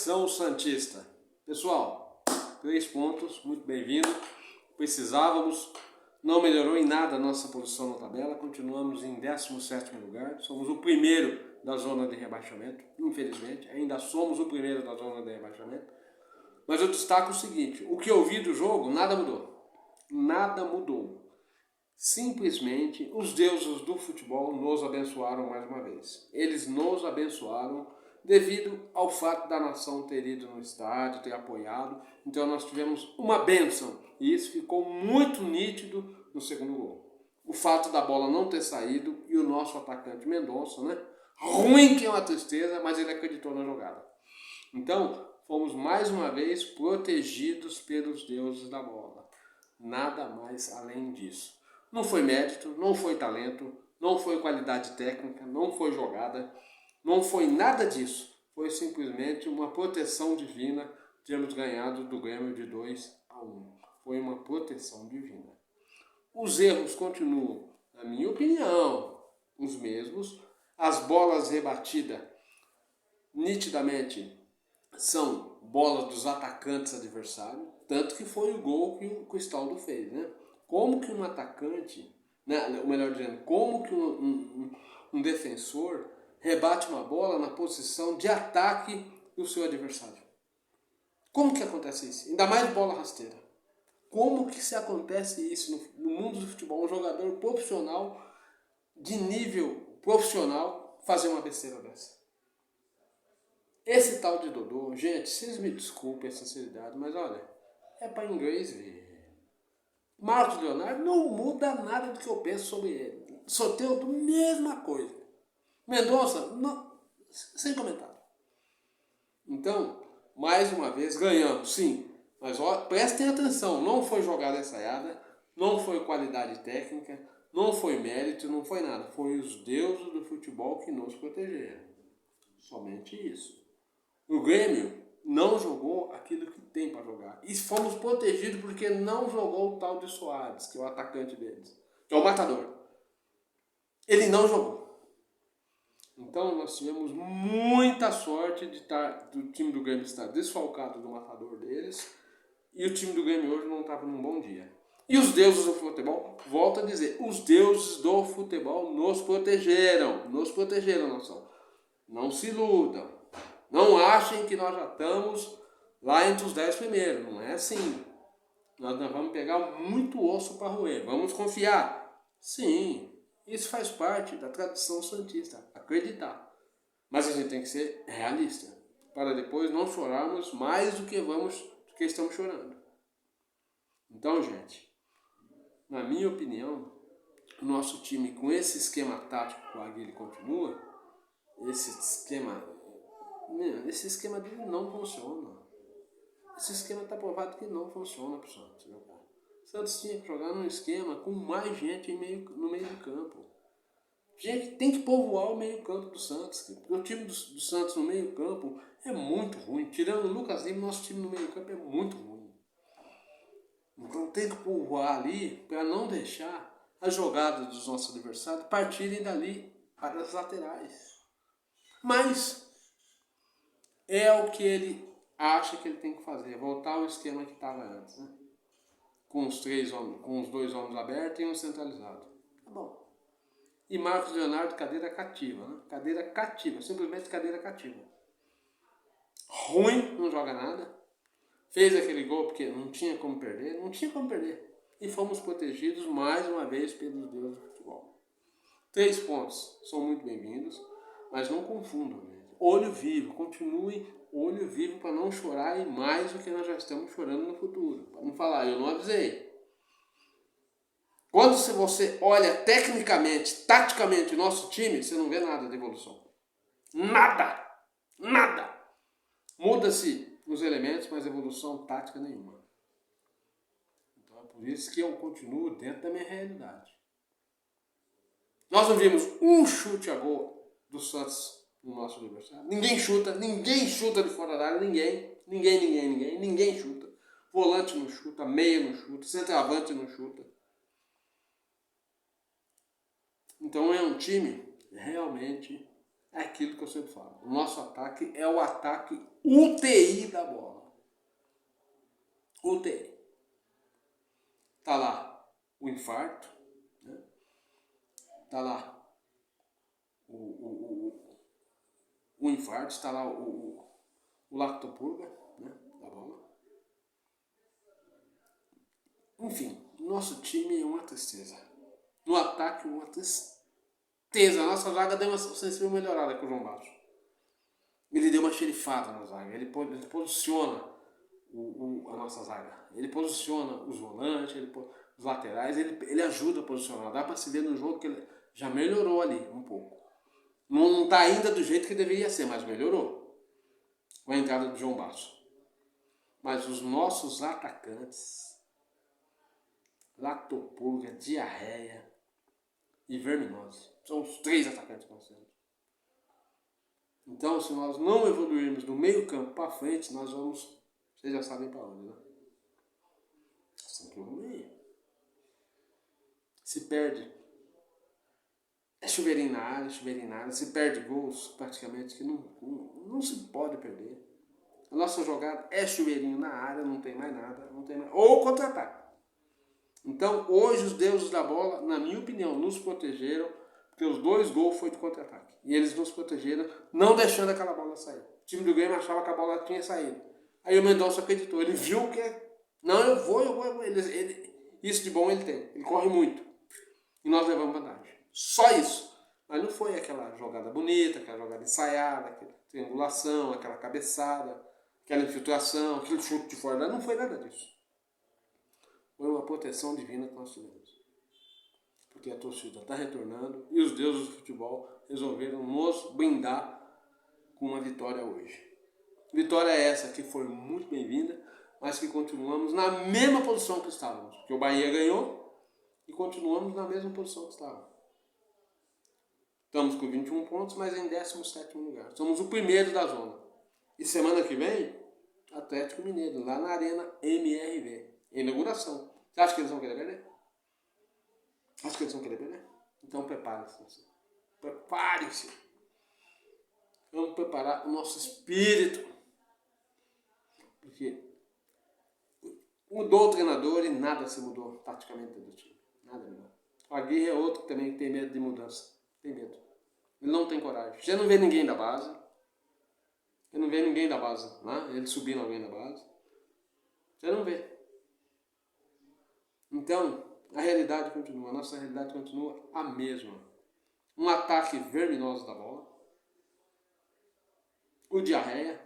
Tradição Santista. Pessoal, 3 pontos, muito bem-vindo. Precisávamos, não melhorou em nada a nossa posição na tabela, continuamos em 17º lugar. Somos o primeiro da zona de rebaixamento, infelizmente, ainda somos o primeiro da zona de rebaixamento. Mas eu destaco o seguinte, o que eu vi do jogo, nada mudou. Nada mudou. Simplesmente os deuses do futebol nos abençoaram mais uma vez. Eles nos abençoaram devido ao fato da nação ter ido no estádio, ter apoiado. Então nós tivemos uma bênção e isso ficou muito nítido no segundo gol. O fato da bola não ter saído e o nosso atacante Mendonça, né? Ruim que é uma tristeza, mas ele acreditou na jogada. Então fomos mais uma vez protegidos pelos deuses da bola. Nada mais além disso. Não foi mérito, não foi talento, não foi qualidade técnica, não foi jogada, não foi nada disso. Foi simplesmente uma proteção divina termos ganhado do Grêmio de 2-1. Foi uma proteção divina. Os erros continuam, na minha opinião, os mesmos. As bolas rebatidas, nitidamente, são bolas dos atacantes adversários. Tanto que foi o gol que o Cristaldo fez, né? Como que um atacante, né, ou melhor dizendo, como que um defensor rebate uma bola na posição de ataque do seu adversário? Como que acontece isso? Ainda mais bola rasteira. Como que se acontece isso no mundo do futebol? Um jogador profissional, de nível profissional, fazer uma besteira dessa. Esse tal de Dodô, gente, vocês me desculpem a sinceridade, mas olha, é para inglês ver. Marcos Leonardo não muda nada do que eu penso sobre ele. Soteldo, mesma coisa. Mendonça, não, sem comentário. Então, mais uma vez, ganhamos, sim. Mas ó, prestem atenção, não foi jogada ensaiada, não foi qualidade técnica, não foi mérito, não foi nada. Foi os deuses do futebol que nos protegeram. Somente isso. O Grêmio não jogou aquilo que tem para jogar. E fomos protegidos porque não jogou o tal de Soares, que é o atacante deles, que é o matador. Ele não jogou. Então nós tivemos muita sorte do time do Grêmio estar desfalcado do matador deles e o time do Grêmio hoje não estava num bom dia. E os deuses do futebol, volto a dizer, os deuses do futebol nos protegeram, nação. Não se iludam. Não achem que nós já estamos lá entre os 10 primeiros. Não é assim. Nós vamos pegar muito osso para roer. Vamos confiar. Sim, isso faz parte da tradição santista. Acreditar. Mas a gente tem que ser realista. Para depois não chorarmos mais do que estamos chorando. Então, gente, na minha opinião, o nosso time com esse esquema tático que o Aguirre continua, esse esquema dele não funciona. Esse esquema está provado que não funciona para o Santos. O Santos tinha que jogar num esquema com mais gente no meio do campo. Gente, tem que povoar o meio campo do Santos. Porque o time do Santos no meio campo é muito ruim. Tirando o Lucas Lima, nosso time no meio campo é muito ruim. Então tem que povoar ali para não deixar as jogadas dos nossos adversários partirem dali para as laterais. Mas é o que ele acha que ele tem que fazer, voltar ao esquema que estava antes, né? Com os 2 homens abertos e um centralizado. Tá bom. E Marcos Leonardo, cadeira cativa, né? Cadeira cativa, simplesmente cadeira cativa. Ruim, não joga nada. Fez aquele gol porque não tinha como perder, E fomos protegidos mais uma vez pelos deuses do futebol. 3 pontos são muito bem-vindos, mas não confundam, né? Olho vivo, continue olho vivo para não chorar e mais do que nós já estamos chorando no futuro. Para não falar, eu não avisei. Quando você olha tecnicamente, taticamente o nosso time, você não vê nada de evolução. Nada! Nada! Muda-se os elementos, mas evolução tática nenhuma. Então é por isso que eu continuo dentro da minha realidade. Nós não vimos um chute a gol do Santos no nosso adversário. Ninguém chuta de fora da área, ninguém chuta. Volante não chuta, meia não chuta, centroavante não chuta. Então é um time realmente é aquilo que eu sempre falo. O nosso ataque é o ataque UTI da bola. UTI. Tá lá o infarto, né? Tá lá o infarto, está lá o lactopurga, né, da bola. Enfim, nosso time é uma tristeza. No ataque, uma tristeza. A nossa zaga deu uma sensibilidade melhorada com o João Basso. Ele deu uma xerifada na zaga. Ele posiciona a nossa zaga. Ele posiciona os volantes, os laterais. Ele ajuda a posicionar. Dá para se ver no jogo que ele já melhorou ali um pouco. Não está ainda do jeito que deveria ser, mas melhorou com a entrada do João Basso. Mas os nossos atacantes, lactopurga, diarreia e verminose, são os 3 atacantes que nós temos. Então, se nós não evoluirmos do meio campo para frente, nós vamos, vocês já sabem para onde, né? Assim que evoluir. Se perde, é chuveirinho na área, se perde gols praticamente que não se pode perder. A nossa jogada é chuveirinho na área, não tem mais nada, ou contra-ataque. Então, hoje os deuses da bola, na minha opinião, nos protegeram, porque os 2 gols foram de contra-ataque. E eles nos protegeram, não deixando aquela bola sair. O time do Grêmio achava que a bola tinha saído. Aí o Mendonça acreditou, ele viu que não, eu vou. Isso de bom ele tem, ele corre muito. E nós levamos vantagem. Só isso. Mas não foi aquela jogada bonita, aquela jogada ensaiada, aquela triangulação, aquela cabeçada, aquela infiltração, aquele chute de fora. Não foi nada disso. Foi uma proteção divina que nós tivemos. Porque a torcida está retornando e os deuses do futebol resolveram nos brindar com uma vitória hoje. Vitória essa que foi muito bem-vinda, mas que continuamos na mesma posição que estávamos. Porque o Bahia ganhou e continuamos na mesma posição que estávamos. Estamos com 21 pontos, mas em 17º lugar. Somos o primeiro da zona. E semana que vem, Atlético Mineiro, lá na Arena MRV. Inauguração. Você acha que eles vão querer perder? Acho que eles vão querer perder? Então prepare-se. Prepare-se. Vamos preparar o nosso espírito. Porque mudou o treinador e nada se mudou taticamente do time. Nada mudou. O Aguirre é outro que também tem medo de mudança. Tem medo. Ele não tem coragem. Você não vê ninguém da base. Você não vê ninguém da base. Né? Ele subindo alguém da base. Você não vê. Então, a realidade continua. A nossa realidade continua a mesma. Um ataque verminoso da bola. O diarreia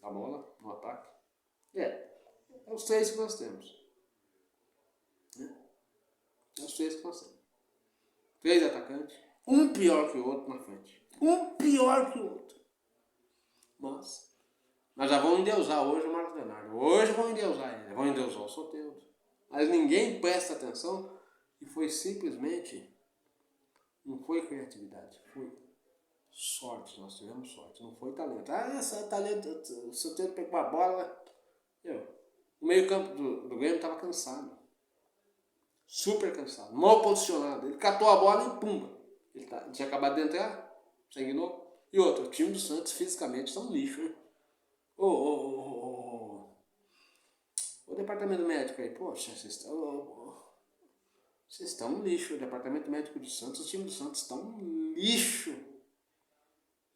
da bola no ataque. É os 3 que nós temos. É os 3 que nós temos. 3 atacantes. Um pior que o outro na frente. Um pior que o outro. Mas nós já vamos endeusar hoje o Marcos Leonardo. Hoje vão endeusar ele. Vão endeusar o Soteldo. Mas ninguém presta atenção e foi simplesmente, não foi criatividade, foi sorte. Nós tivemos sorte, não foi talento. Esse talento, o Soteldo pegou a bola. O meio campo do Grêmio estava cansado. Super cansado, mal posicionado. Ele catou a bola e pumba. Ele tinha acabado de entrar, sanguinou. E outro, o time do Santos fisicamente está um lixo, hein? O departamento médico aí, poxa, vocês estão um lixo. O departamento médico do Santos, o time do Santos está um lixo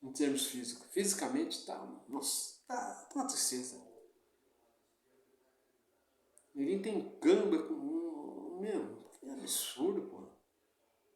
em termos físicos. Fisicamente está, nossa, tá uma tristeza. Ninguém tem câmbio com. Meu, que absurdo, pô.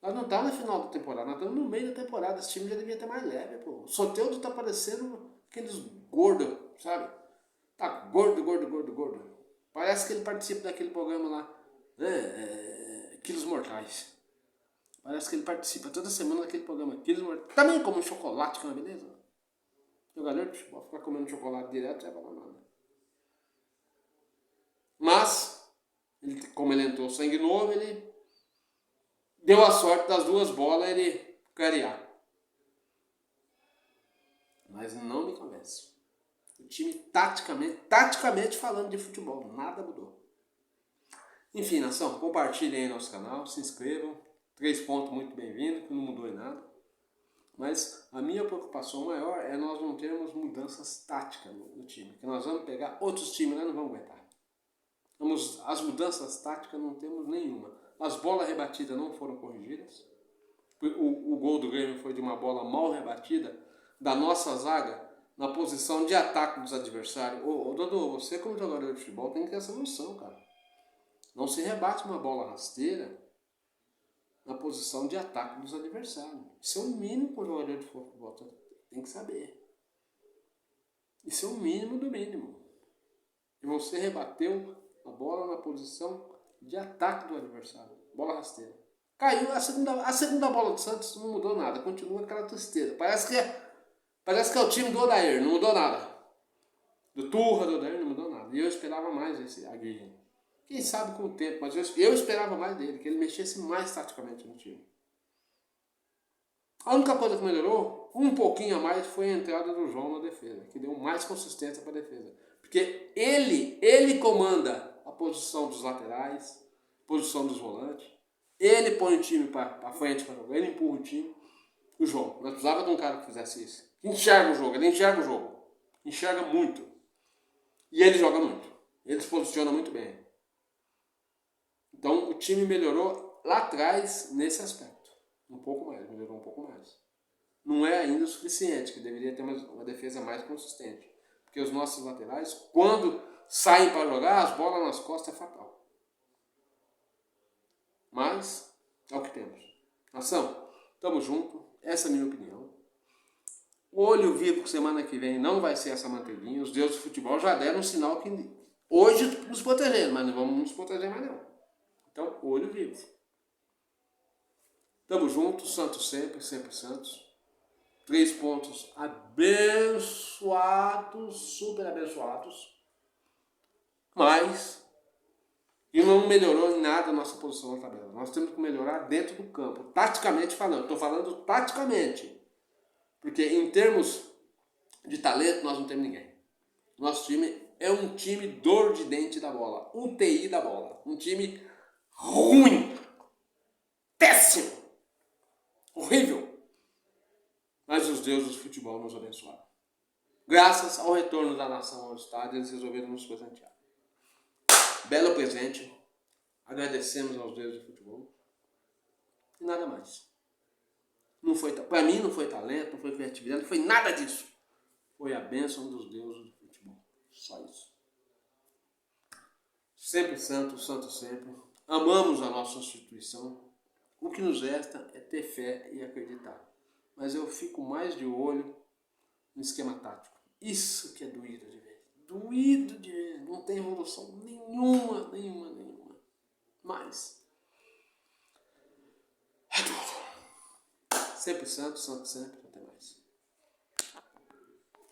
Nós não estamos na final da temporada, nós estamos no meio da temporada. Esse time já devia ter mais leve, pô. O Soteldo tá parecendo aqueles gordos, sabe? Tá gordo. Parece que ele participa daquele programa lá, Quilos Mortais. Parece que ele participa toda semana daquele programa, Quilos Mortais. Também come um chocolate, que é uma beleza. O jogador de futebol ficar comendo chocolate direto já vai lá nada. Mas, como ele entrou sangue novo, ele deu a sorte das 2 bolas ele clarear. Mas não me convence. O time taticamente falando de futebol, nada mudou. Enfim, nação, compartilhem aí nosso canal, se inscrevam. 3 pontos muito bem-vindos, que não mudou em nada. Mas a minha preocupação maior é nós não termos mudanças táticas no time. Que nós vamos pegar outros times, nós não vamos aguentar. As mudanças táticas não temos nenhuma. As bolas rebatidas não foram corrigidas. O gol do Grêmio foi de uma bola mal rebatida da nossa zaga na posição de ataque dos adversários. Ô Dodô, você como jogador de futebol tem que ter essa noção, cara. Não se rebate uma bola rasteira na posição de ataque dos adversários. Isso é o mínimo que o jogador de futebol tem que saber. Isso é o mínimo do mínimo. E você rebateu a bola na posição de ataque do adversário. Bola rasteira. Caiu a segunda bola do Santos, não mudou nada. Continua aquela tristeza. Parece que é o time do Odair, não mudou nada. Do Turra, do Odair, não mudou nada. E eu esperava mais esse Aguirre. Quem sabe com o tempo, mas eu esperava mais dele, que ele mexesse mais taticamente no time. A única coisa que melhorou, um pouquinho a mais, foi a entrada do João na defesa, que deu mais consistência para a defesa. Porque ele comanda a posição dos laterais, posição dos volantes, ele põe o time para frente para jogar, ele empurra o time. O João, nós precisávamos de um cara que fizesse isso. Que enxerga o jogo, ele enxerga o jogo. Enxerga muito. E ele joga muito. Ele se posiciona muito bem. Então o time melhorou lá atrás nesse aspecto. Melhorou um pouco mais. Não é ainda o suficiente, que deveria ter uma defesa mais consistente. Porque os nossos laterais, quando saem para jogar, as bolas nas costas é fatal. Mas é o que temos. Nação, tamo junto. Essa é a minha opinião. Olho vivo que semana que vem não vai ser essa manteiguinha. Os deuses do futebol já deram um sinal que hoje nos protegendo, mas não vamos nos proteger mais não. Então, olho vivo. Tamo junto, Santos sempre, sempre Santos. 3 pontos abençoados, super abençoados. Mas e não melhorou em nada a nossa posição na tabela. Nós temos que melhorar dentro do campo. Taticamente falando. Estou falando taticamente. Porque em termos de talento, nós não temos ninguém. Nosso time é um time dor de dente da bola. UTI da bola. Um time ruim. Péssimo. Horrível. Mas os deuses do futebol nos abençoaram. Graças ao retorno da nação ao estádio, eles resolveram nos presentear. Belo presente. Agradecemos aos deuses do futebol. E nada mais. Para mim não foi talento, não foi criatividade, não foi nada disso. Foi a bênção dos deuses do futebol. Só isso. Sempre santo, santo sempre. Amamos a nossa instituição. O que nos resta é ter fé e acreditar. Mas eu fico mais de olho no esquema tático. Isso que é doído de ver. Doído de ver. Não tem evolução nenhuma. Mas é tudo. Sempre santo, santo sempre.